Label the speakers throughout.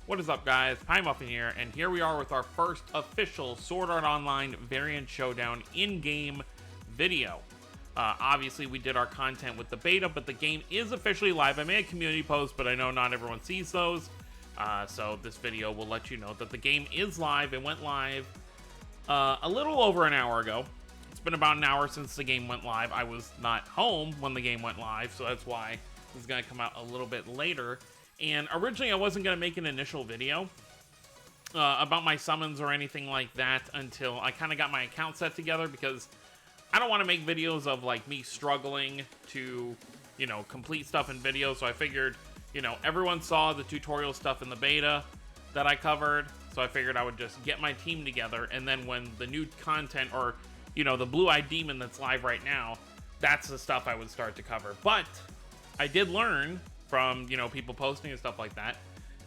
Speaker 1: What is up, guys? Muffin here, and here we are with our first official Sword Art Online Variant Showdown in-game video. Obviously, we did our content with the beta, but the game is officially live. I made a community post, but I know not everyone sees those, so this video will let you know that the game is live. It went live a little over an hour ago. It's been about an hour since the game went live. I was not home when the game went live, so that's why this is going to come out a little bit later. And originally I wasn't going to make an initial video about my summons or anything like that until I kind of got my account set together, because I don't want to make videos of like me struggling to, you know, complete stuff in videos. So I figured, you know, everyone saw the tutorial stuff in the beta that I covered, so I figured I would just get my team together, and then when the new content, or, you know, the blue-eyed demon that's live right now, that's the stuff I would start to cover. But I did learn from, you know, people posting and stuff like that,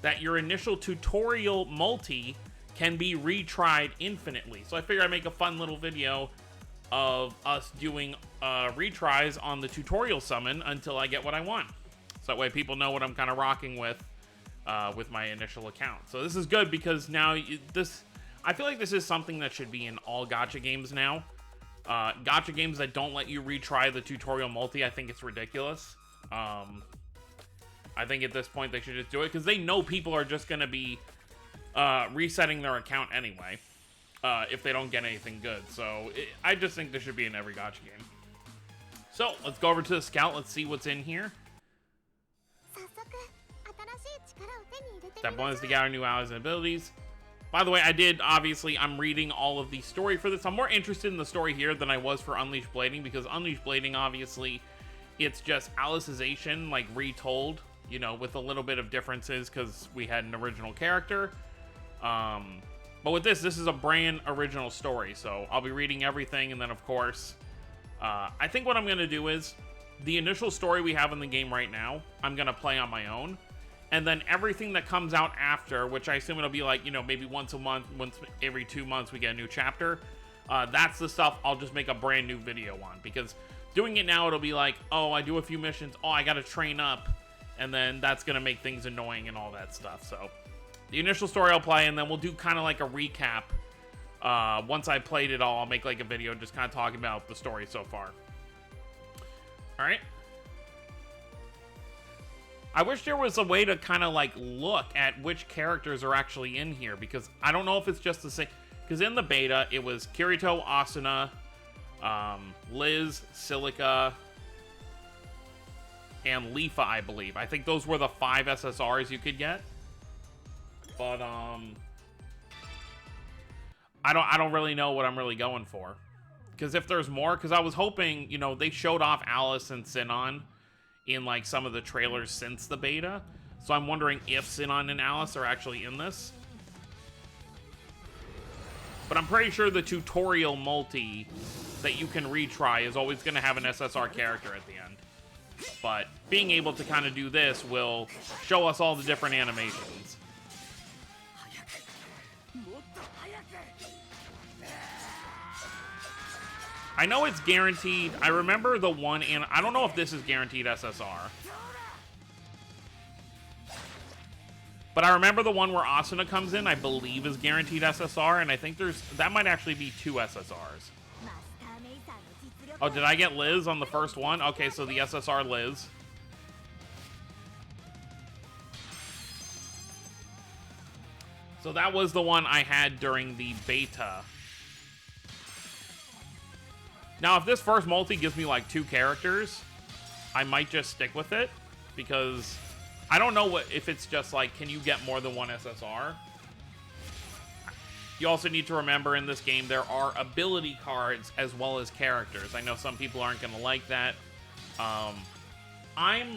Speaker 1: that your initial tutorial multi can be retried infinitely. So I figured I'd make a fun little video of us doing retries on the tutorial summon until I get what I want. So that way people know what I'm kind of rocking with my initial account. So this is good, because now I feel like this is something that should be in all gacha games now. Gacha games that don't let you retry the tutorial multi, I think it's ridiculous. I think at this point they should just do it, because they know people are just going to be resetting their account anyway if they don't get anything good. So I just think this should be in every gacha game. So let's go over to the scout. Let's see what's in here. Step 1 is to gather new allies and abilities. By the way, I'm reading all of the story for this. I'm more interested in the story here than I was for Unleashed Blading, because Unleashed Blading, obviously, it's just Alicization, like, retold, you know, with a little bit of differences, because we had an original character. But with this is a brand original story, so I'll be reading everything, and then, of course, I think what I'm going to do is, the initial story we have in the game right now, I'm going to play on my own. And then everything that comes out after, which I assume it'll be like, you know, maybe once a month, once every 2 months we get a new chapter. That's the stuff I'll just make a brand new video on. Because doing it now, it'll be like, oh, I do a few missions. Oh, I gotta train up. And then that's gonna make things annoying and all that stuff. So the initial story I'll play, and then we'll do kind of like a recap. Once I played it all, I'll make like a video just kind of talking about the story so far. Alright. I wish there was a way to kind of like look at which characters are actually in here, because I don't know if it's just the same. Because in the beta, it was Kirito, Asuna, Liz, Silica, and LEAFA, I believe. I think those were the 5 SSRs you could get. But I don't really know what I'm really going for. Because if there's more, because I was hoping, you know, they showed off Alice and Sinon in like some of the trailers since the beta, so I'm wondering if Sinon and Alice are actually in this. But I'm pretty sure the tutorial multi that you can retry is always going to have an SSR character at the end. But being able to kind of do this will show us all the different animations. I know it's guaranteed. I remember the one, and I don't know if this is guaranteed SSR. But I remember the one where Asuna comes in, I believe is guaranteed SSR, and I think that might actually be 2 SSRs. Oh, did I get Liz on the first one? Okay, so the SSR Liz. So that was the one I had during the beta. Now, if this first multi gives me like 2 characters, I might just stick with it, because I don't know if it's just like, can you get more than 1 SSR? You also need to remember in this game there are ability cards as well as characters. I know some people aren't going to like that. I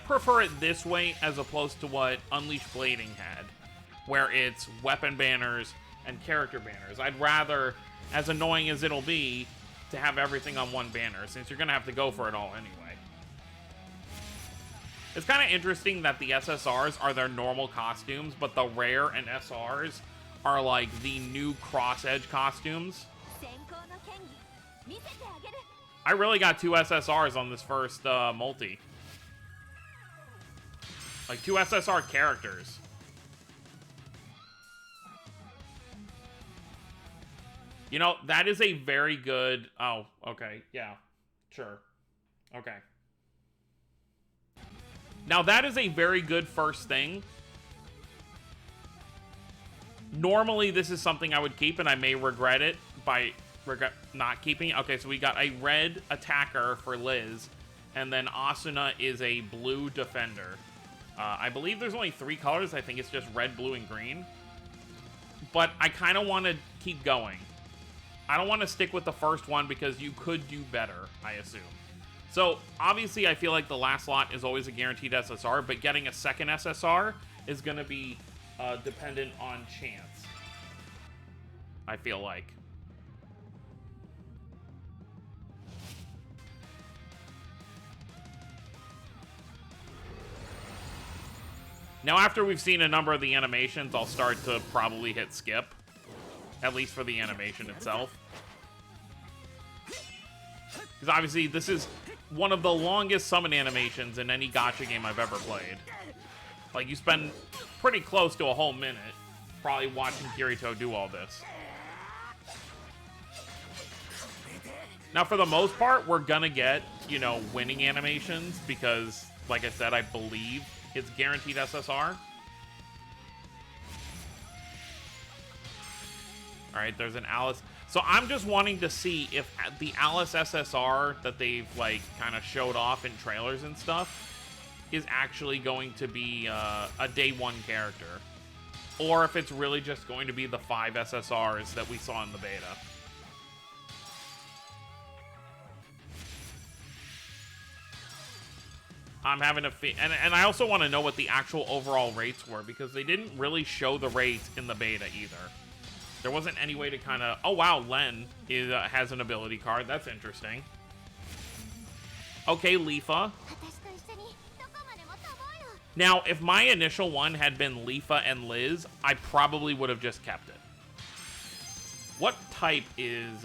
Speaker 1: prefer it this way as opposed to what Unleashed Blading had, where it's weapon banners and character banners. I'd rather, as annoying as it'll be, to have everything on one banner, since you're going to have to go for it all anyway. It's kind of interesting that the SSRs are their normal costumes, but the rare and SRs are like the new cross-edge costumes. I really got 2 SSRs on this first multi. Like 2 SSR characters. You know, that is a very good... Oh, okay. Yeah. Sure. Okay. Now, that is a very good first thing. Normally, this is something I would keep, and I may regret it by not keeping it. Okay, so we got a red attacker for Liz, and then Asuna is a blue defender. I believe there's only 3 colors. I think it's just red, blue, and green. But I kind of want to keep going. I don't want to stick with the first one because you could do better, I assume. So, obviously, I feel like the last slot is always a guaranteed SSR, but getting a second SSR is going to be dependent on chance. I feel like. Now, after we've seen a number of the animations, I'll start to probably hit skip. At least for the animation itself. Because obviously, this is one of the longest summon animations in any gacha game I've ever played. Like, you spend pretty close to a whole minute probably watching Kirito do all this. Now, for the most part, we're gonna get, you know, winning animations because, like I said, I believe it's guaranteed SSR. Alright, there's an Alice. So I'm just wanting to see if the Alice SSR that they've, like, kind of showed off in trailers and stuff is actually going to be a day 1 character. Or if it's really just going to be the 5 SSRs that we saw in the beta. I'm having a and I also want to know what the actual overall rates were because they didn't really show the rates in the beta either. There wasn't any way to kind of... Oh, wow, Len has an ability card. That's interesting. Okay, LEAFA. Now, if my initial one had been LEAFA and Liz, I probably would have just kept it. What type is...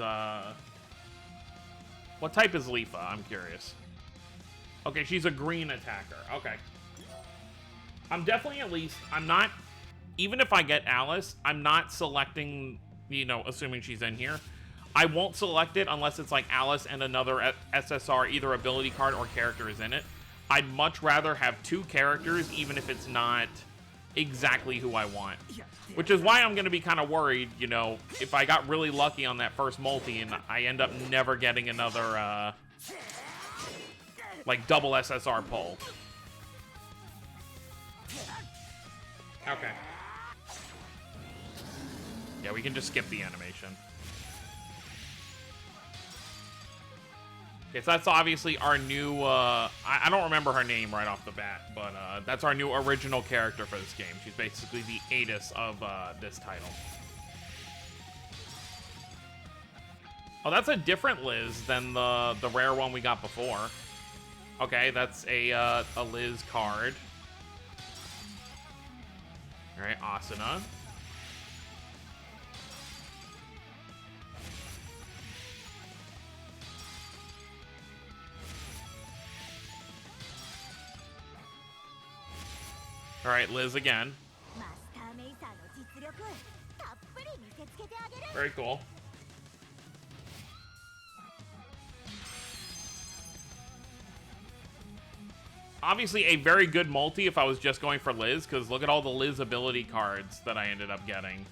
Speaker 1: What type is LEAFA? I'm curious. Okay, she's a green attacker. Okay. I'm definitely at least... I'm not... Even if I get Alice, I'm not selecting, you know, assuming she's in here. I won't select it unless it's like Alice and another SSR, either ability card or character is in it. I'd much rather have 2 characters, even if it's not exactly who I want. Which is why I'm going to be kind of worried, you know, if I got really lucky on that first multi and I end up never getting another, like, double SSR pull. Okay. Yeah, we can just skip the animation. Okay, so that's obviously our new, I don't remember her name right off the bat, but that's our new original character for this game. She's basically the Atis of this title. Oh, that's a different Liz than the rare one we got before. Okay, that's a Liz card. All right, Asuna. All right, Liz again. Very cool. Obviously, a very good multi if I was just going for Liz, because look at all the Liz ability cards that I ended up getting.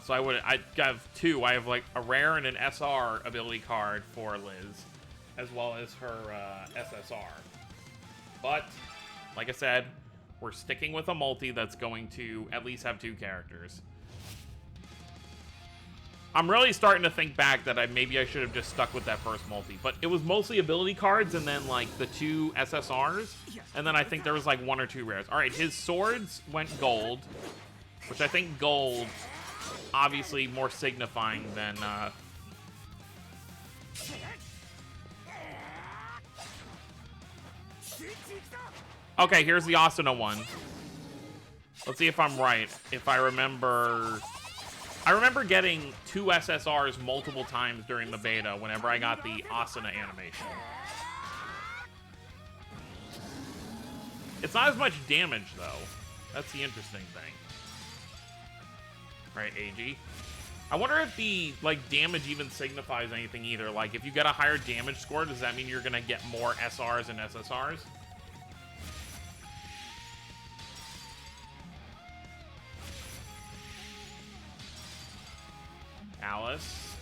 Speaker 1: So I have 2. I have like a rare and an SR ability card for Liz, as well as her SSR. But, like I said, we're sticking with a multi that's going to at least have 2 characters. I'm really starting to think back that maybe I should have just stuck with that first multi. But it was mostly ability cards and then, like, the 2 SSRs. And then I think there was, like, 1 or 2 rares. Alright, his swords went gold. Which I think gold, obviously more signifying than... Okay, here's the Asuna one. Let's see if I'm right. If I remember... I remember getting 2 SSRs multiple times during the beta whenever I got the Asuna animation. It's not as much damage, though. That's the interesting thing. Right, AG. I wonder if the, like, damage even signifies anything either. Like, if you get a higher damage score, does that mean you're gonna get more SRs and SSRs? Alice.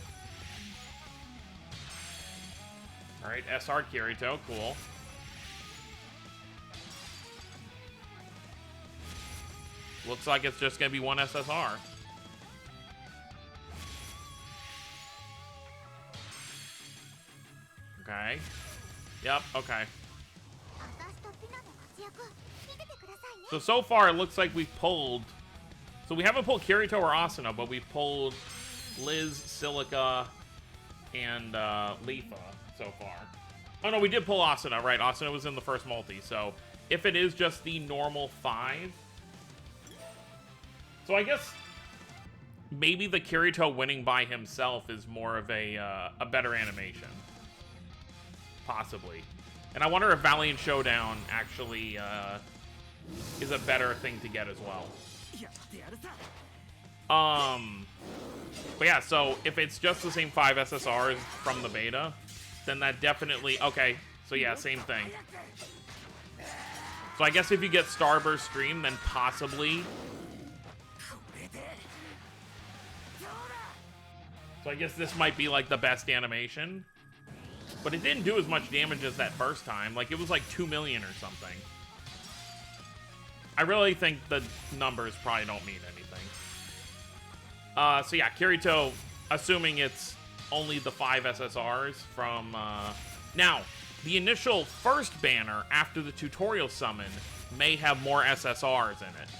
Speaker 1: Alright, SR Kirito, cool. Looks like it's just gonna be one SSR. Okay. Yep, okay. So far it looks like we've pulled... So we haven't pulled Kirito or Asuna, but we've pulled Liz, Silica, and LEAFA so far. Oh no, we did pull Asuna, right? Asuna was in the first multi, so if it is just the normal 5... So I guess maybe the Kirito winning by himself is more of a better animation. Possibly. And I wonder if Valiant Showdown actually is a better thing to get as well. But yeah, so if it's just the same 5 SSRs from the beta, then that definitely... Okay, so yeah, same thing. So I guess if you get Starburst Stream, then possibly... So I guess this might be like the best animation. But it didn't do as much damage as that first time. Like, it was like 2 million or something. I really think the numbers probably don't mean anything. So yeah, Kirito, assuming it's only the 5 SSRs from... Now, the initial first banner after the tutorial summon may have more SSRs in it.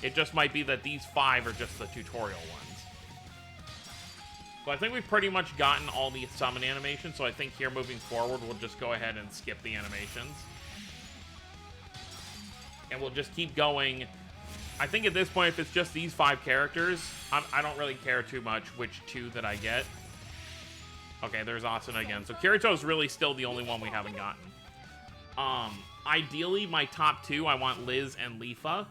Speaker 1: It just might be that these 5 are just the tutorial ones. But I think we've pretty much gotten all the summon animations, so I think here moving forward, we'll just go ahead and skip the animations. And we'll just keep going. I think at this point, if it's just these 5 characters, I don't really care too much which 2 that I get. Okay, there's Asuna again. So Kirito is really still the only one we haven't gotten. Ideally, my top 2, I want Liz and LEAFA.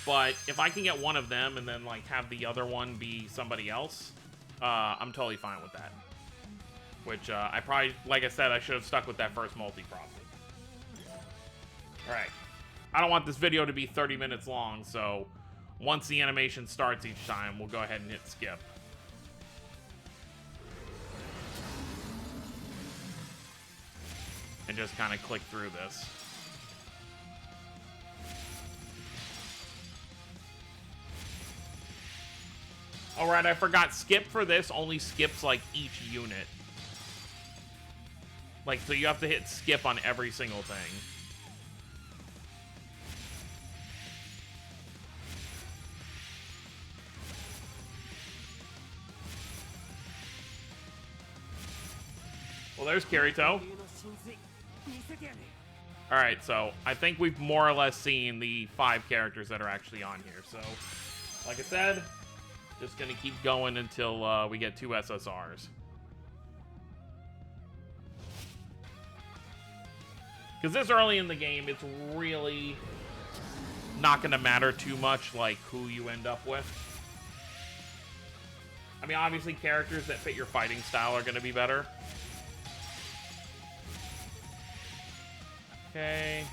Speaker 1: But if I can get one of them and then like have the other one be somebody else... I'm totally fine with that. Which, I probably, like I said, I should have stuck with that first multi probably. Alright. I don't want this video to be 30 minutes long, so once the animation starts each time, we'll go ahead and hit skip. And just kind of click through this. Alright, I forgot. Skip for this only skips, like, each unit. Like, so you have to hit skip on every single thing. Well, there's Kirito. Alright, so I think we've more or less seen the 5 characters that are actually on here. So, like I said... Just gonna keep going until we get 2 SSRs. Because this early in the game, it's really not gonna matter too much, like, who you end up with. I mean, obviously, characters that fit your fighting style are gonna be better. Okay.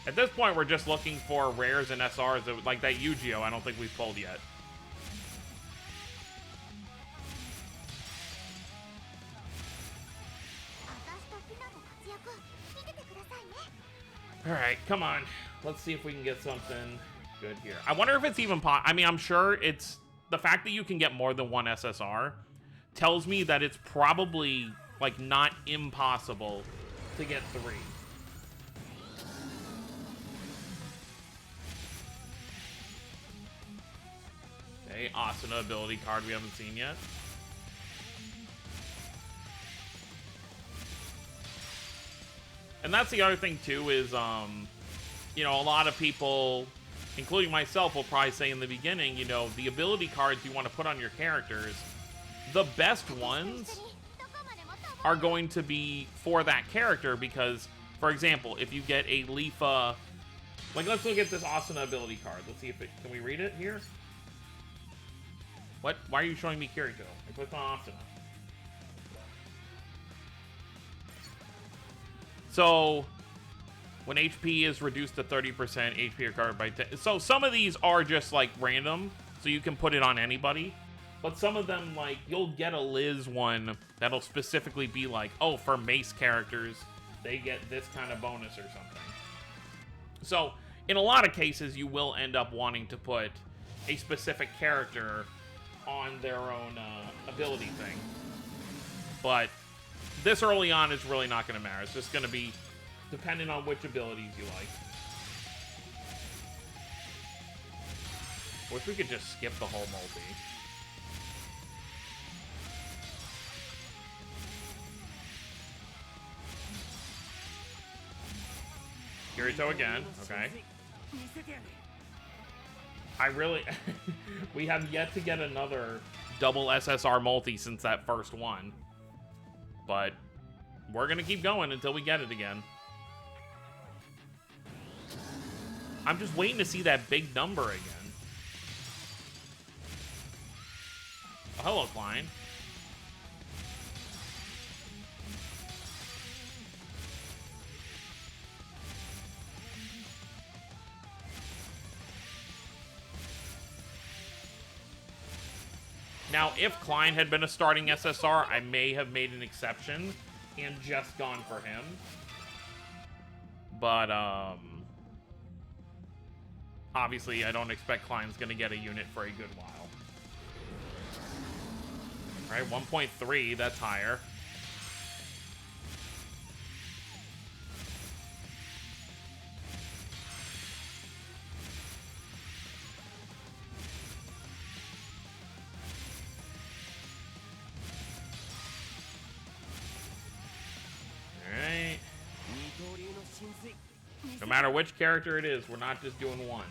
Speaker 1: At this point, we're just looking for rares and SRs. Like that Yu-Gi-Oh! I don't think we've pulled yet. Alright, come on. Let's see if we can get something good here. I wonder if it's even I mean, I'm sure it's... The fact that you can get more than 1 SSR tells me that it's probably, like, not impossible to get 3. Okay, Asuna ability card we haven't seen yet. And that's the other thing, too, is, you know, a lot of people, including myself, will probably say in the beginning, you know, the ability cards you want to put on your characters, the best ones are going to be for that character because, for example, if you get a LEAFA... Like, let's look at this Asuna ability card. Let's see if it... Can we read it here? What? Why are you showing me Kirito? I clicked on Asuna. So, when HP is reduced to 30%, HP recovered by 10. So, some of these are just, like, random. So, you can put it on anybody. But some of them, like, you'll get a Liz one that'll specifically be like, oh, for Mace characters, they get this kind of bonus or something. So, in a lot of cases, you will end up wanting to put a specific character on their own ability thing. But this early on is really not going to matter. It's just going to be depending on which abilities you like. Wish we could just skip the whole multi. Kirito again. Okay. I really... we have yet to get another double SSR multi since that first one. But we're going to keep going until we get it again. I'm just waiting to see that big number again. Oh, hello, Klein. Now, if Klein had been a starting SSR, I may have made an exception and just gone for him. But, obviously, I don't expect Klein's going to get a unit for a good while. All right, 1.3, that's higher. No matter which character it is, we're not just doing one.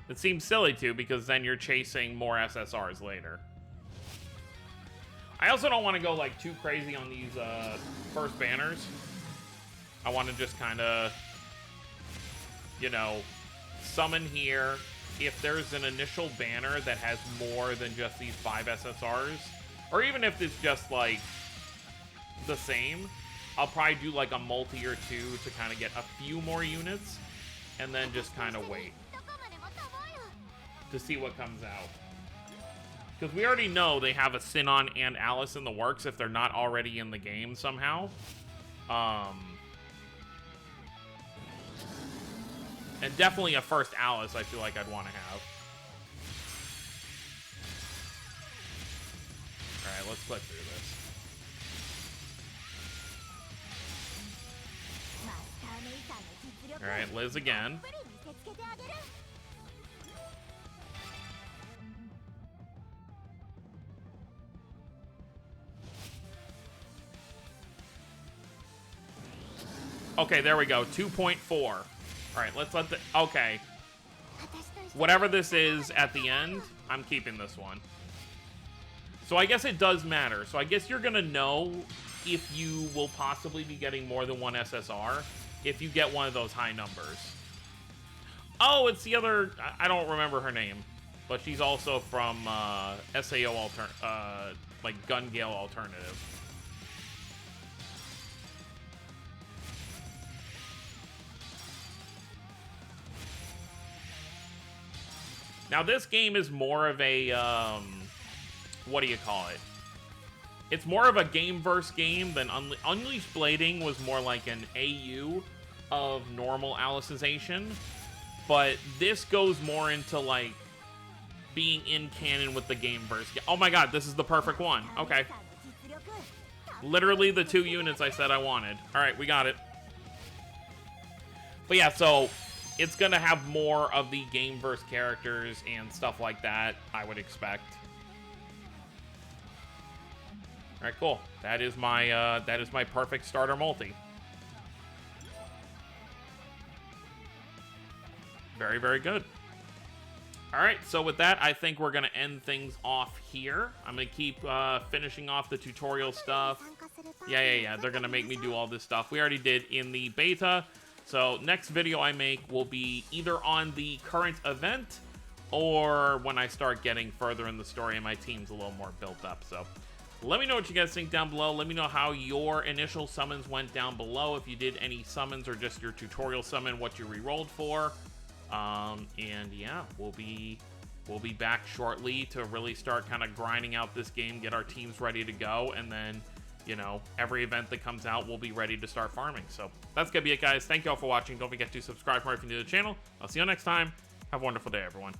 Speaker 1: It seems silly too, because then you're chasing more SSRs later. I also don't want to go like too crazy on these first banners. I want to just kind of, you know, summon here. If there's an initial banner that has more than just these 5 SSRs, or even if it's just like the same, I'll probably do like a multi or two to kind of get a few more units, and then just kind of wait to see what comes out. Because we already know they have a Sinon and Alice in the works if they're not already in the game somehow. And definitely a first Alice I feel like I'd want to have. Alright, let's click through this. Alright, Liz again. Okay, there we go. 2.4. Alright, let's let the... Okay. Whatever this is at the end, I'm keeping this one. So I guess it does matter. So I guess you're gonna know if you will possibly be getting more than one SSR if you get one of those high numbers. Oh, it's the other... I don't remember her name. But she's also from SAO like Gun Gale Alternative. Now, this game is more of a, what do you call it? It's more of a game versus game than Unleashed Blading was more like an AU of normal Alicization. But this goes more into, like, being in canon with the game versus game. Oh my god, this is the perfect one. Okay. Literally the 2 units I said I wanted. Alright, we got it. But yeah, so... it's gonna have more of the game verse characters and stuff like that, I would expect. All right, cool. That is my perfect starter multi. Very, very good. All right, so with that, I think we're gonna end things off here. I'm gonna keep finishing off the tutorial stuff. Yeah. They're gonna make me do all this stuff we already did in the beta. So next video I make will be either on the current event or when I start getting further in the story and my team's a little more built up. So let me know what you guys think down below. Let me know how your initial summons went down below. If you did any summons or just your tutorial summon, what you re-rolled for. And yeah, we'll be back shortly to really start kind of grinding out this game, get our teams ready to go, and then, you know, every event that comes out, we'll be ready to start farming. So that's gonna be it, guys. Thank you all for watching. Don't forget to subscribe if you're new to the channel. I'll see you next time. Have a wonderful day, everyone.